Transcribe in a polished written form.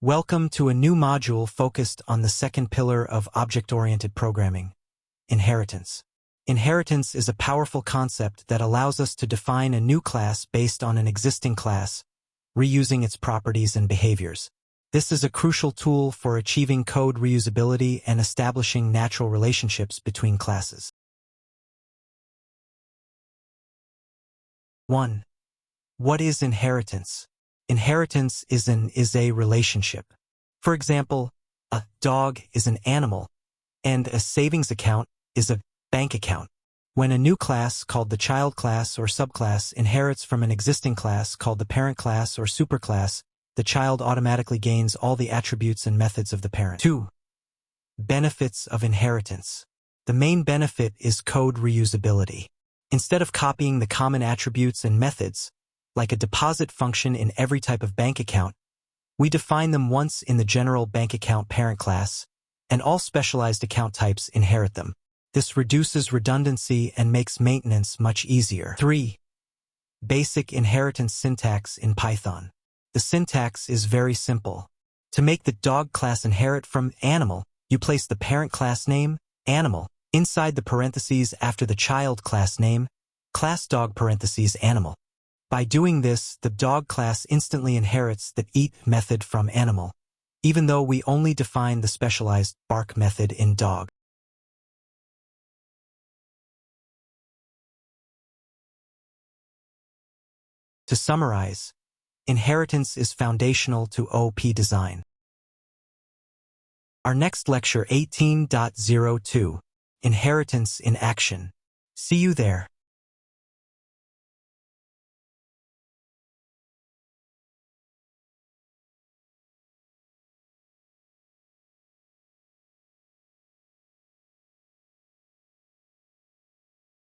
Welcome to a new module focused on the second pillar of object-oriented programming, inheritance. Inheritance is a powerful concept that allows us to define a new class based on an existing class, reusing its properties and behaviors. This is a crucial tool for achieving code reusability and establishing natural relationships between classes. 1. What is inheritance? Inheritance is a relationship. For example, a dog is an animal, and a savings account is a bank account. When a new class called the child class or subclass inherits from an existing class called the parent class or superclass, the child automatically gains all the attributes and methods of the parent. 2. Benefits of inheritance. The main benefit is code reusability. Instead of copying the common attributes and methods, like a deposit function in every type of bank account, we define them once in the general bank account parent class, and all specialized account types inherit them. This reduces redundancy and makes maintenance much easier. 3. Basic inheritance syntax in Python. The syntax is very simple. To make the dog class inherit from animal, you place the parent class name, animal, inside the parentheses after the child class name, class dog parentheses animal. By doing this, the dog class instantly inherits the eat method from animal, even though we only define the specialized bark method in dog. To summarize, inheritance is foundational to OP design. Our next lecture 18.02, Inheritance in Action. See you there.